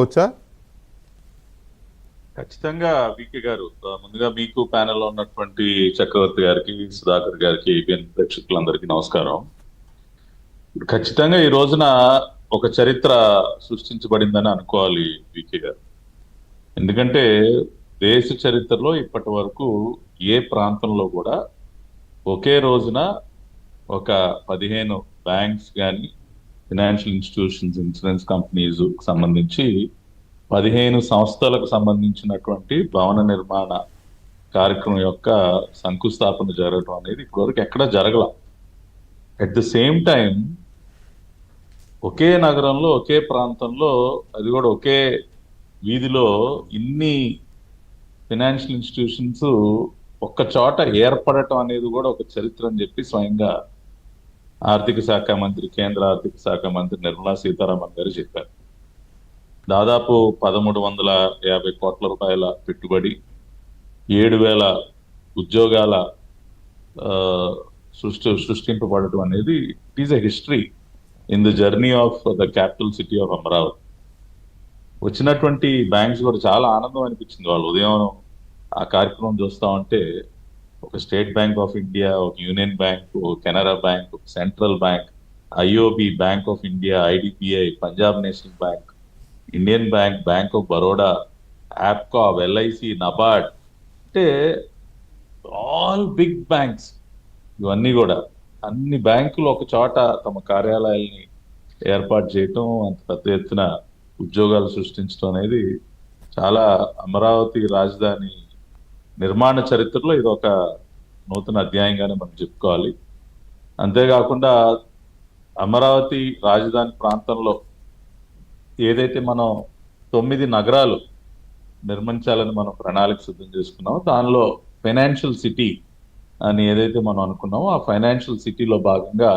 వచ్చా? ఖచ్చితంగా వికే గారు, ముందుగా మీకు ప్యానెల్లో ఉన్నటువంటి చక్రవర్తి గారికి, సుధాకర్ గారికి, ఏబిఎన్ ప్రేక్షకులందరికీ నమస్కారం. ఖచ్చితంగా ఈ రోజున ఒక చరిత్ర సృష్టించబడిందని అనుకోవాలి వికే గారు. ఎందుకంటే దేశ చరిత్రలో ఇప్పటి వరకు ఏ ప్రాంతంలో కూడా ఒకే రోజున ఒక 15 బ్యాంక్స్ కానీ, ఫినాన్షియల్ ఇన్స్టిట్యూషన్స్, ఇన్సూరెన్స్ కంపెనీస్ సంబంధించి 15 సంస్థలకు సంబంధించినటువంటి భవన నిర్మాణ కార్యక్రమం యొక్క శంకుస్థాపన జరగడం అనేది ఇప్పటివరకు ఎక్కడ జరగల. అట్ ద సేమ్ టైం ఒకే నగరంలో, ఒకే ప్రాంతంలో, అది కూడా ఒకే వీధిలో ఇన్ని ఫినాన్షియల్ ఇన్స్టిట్యూషన్స్ ఒక్క చోట ఏర్పడటం అనేది కూడా ఒక చరిత్ర అని చెప్పి స్వయంగా ఆర్థిక శాఖ మంత్రి, కేంద్ర ఆర్థిక శాఖ మంత్రి నిర్మలా సీతారామన్ గారు చెప్పారు. దాదాపు 1350 కోట్ల రూపాయల పెట్టుబడి, 7,000 ఉద్యోగాల ఆ, సృష్టింపబడటం అనేది it is a history in the journey of the capital city of Amaravati. వచ్చినటువంటి బ్యాంక్స్ కూడా చాలా ఆనందం అనిపించింది. వాళ్ళు ఉదయం ఆ కార్యక్రమం చూస్తా ఉంటే ఒక స్టేట్ బ్యాంక్ ఆఫ్ ఇండియా, ఒక యూనియన్ బ్యాంక్, ఒక కెనరా బ్యాంక్, ఒక Central Bank, IOB, Bank of India, IDBI, Punjab National Bank, Indian Bank, Bank of Baroda, APCOB, LIC, NABARD, అంటే ఆల్ బిగ్ బ్యాంక్స్. ఇవన్నీ కూడా అన్ని బ్యాంకులు ఒక చోట తమ కార్యాలయాల్ని ఏర్పాటు చేయటం, అంత పెద్ద ఎత్తున ఉద్యోగాలు సృష్టించడం అనేది చాలా అమరావతి రాజధాని నిర్మాణ చరిత్రలో ఇది ఒక నూతన అధ్యాయంగానే మనం చెప్పుకోవాలి. అంతేకాకుండా అమరావతి రాజధాని ప్రాంతంలో ఏదైతే మనం 9 నగరాలు నిర్మించాలని మనం ప్రణాళిక సిద్ధం చేసుకున్నామో, దానిలో ఫైనాన్షియల్ సిటీ అని ఏదైతే మనం అనుకున్నామో, ఆ ఫైనాన్షియల్ సిటీలో భాగంగా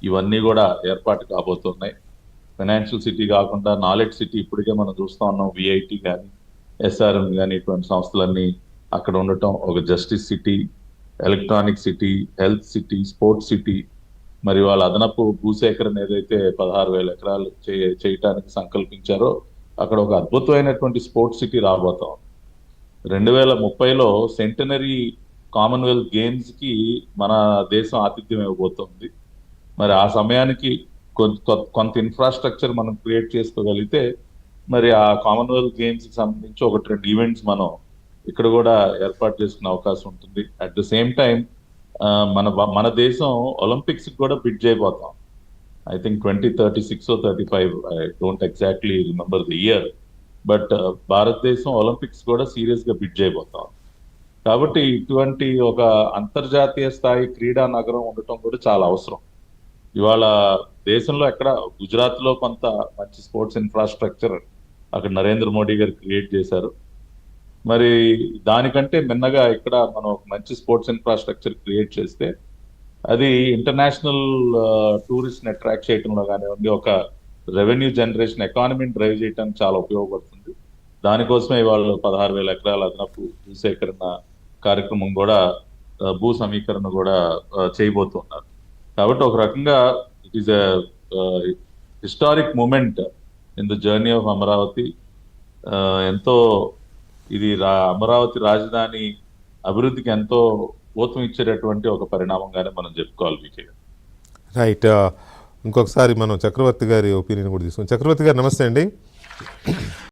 ఇవన్నీ కూడా ఏర్పాటు కాబోతున్నాయి. ఫైనాన్షియల్ సిటీ కాకుండా నాలెడ్జ్ సిటీ ఇప్పటికే మనం చూస్తా ఉన్నాం. విఐటి కానీ, ఎస్ఆర్ఎం కానీ, ఇటువంటి సంస్థలన్నీ అక్కడ ఉండటం, ఒక justice city, electronic city, health city, sports city, మరి వాళ్ళ అదనపు భూసేకరణ ఏదైతే 16,000 ఎకరాలు చేయటానికి సంకల్పించారో అక్కడ ఒక అద్భుతమైనటువంటి స్పోర్ట్స్ సిటీ రాబోతాం. 2030లో సెంటనరీ కామన్వెల్త్ గేమ్స్ కి మన దేశం ఆతిథ్యం ఇవ్వబోతోంది. మరి ఆ సమయానికి కొంత ఇన్ఫ్రాస్ట్రక్చర్ మనం క్రియేట్ చేసుకోగలిగితే మరి ఆ కామన్వెల్త్ గేమ్స్ కి సంబంధించి 1-2 ఈవెంట్స్ మనం ఇక్కడ కూడా ఏర్పాటు చేసుకునే అవకాశం ఉంటుంది. అట్ ద సేమ్ టైం మన మన దేశం ఒలింపిక్స్ కి కూడా బిడ్ చేయబోతాం. I think 2036 or 35, I don't exactly remember the year, but భారతదేశం ఒలింపిక్స్ కూడా సీరియస్ గా బిడ్ చేయబోతాం. కాబట్టి ఇటువంటి ఒక అంతర్జాతీయ స్థాయి క్రీడా నగరం ఉండటం కూడా చాలా అవసరం. ఇవాళ దేశంలో ఎక్కడ, గుజరాత్ లో కొంత మంచి స్పోర్ట్స్ ఇన్ఫ్రాస్ట్రక్చర్ అక్కడ నరేంద్ర మోడీ గారు క్రియేట్ చేశారు. మరి దానికంటే మిన్నగా ఇక్కడ మనం ఒక మంచి స్పోర్ట్స్ ఇన్ఫ్రాస్ట్రక్చర్ క్రియేట్ చేస్తే అది ఇంటర్నేషనల్ టూరిస్ట్ అట్రాక్ట్ చేయడంలో కానివ్వండి, ఒక రెవెన్యూ జనరేషన్, ఎకానమీని డ్రైవ్ చేయడానికి చాలా ఉపయోగపడుతుంది. దానికోసమే ఇవాళ 16,000 ఎకరాల అదనపు భూసేకరణ కార్యక్రమం కూడా, భూ సమీకరణ కూడా చేయబోతున్నారు. కాబట్టి ఒక రకంగా it is a historic moment in the journey of Amaravati. ఎంతో ఇది అమరావతి రాజధాని అభివృద్ధికి ఎంతో ఊతం ఇచ్చేటటువంటి ఒక పరిణామంగానే మనం చెప్పుకోవాలి వికే. రైట్. ఇంకొకసారి మనం చక్రవర్తి గారి ఒపీనియన్ కూడా తీసుకున్నాం. చక్రవర్తి గారు నమస్తే అండి.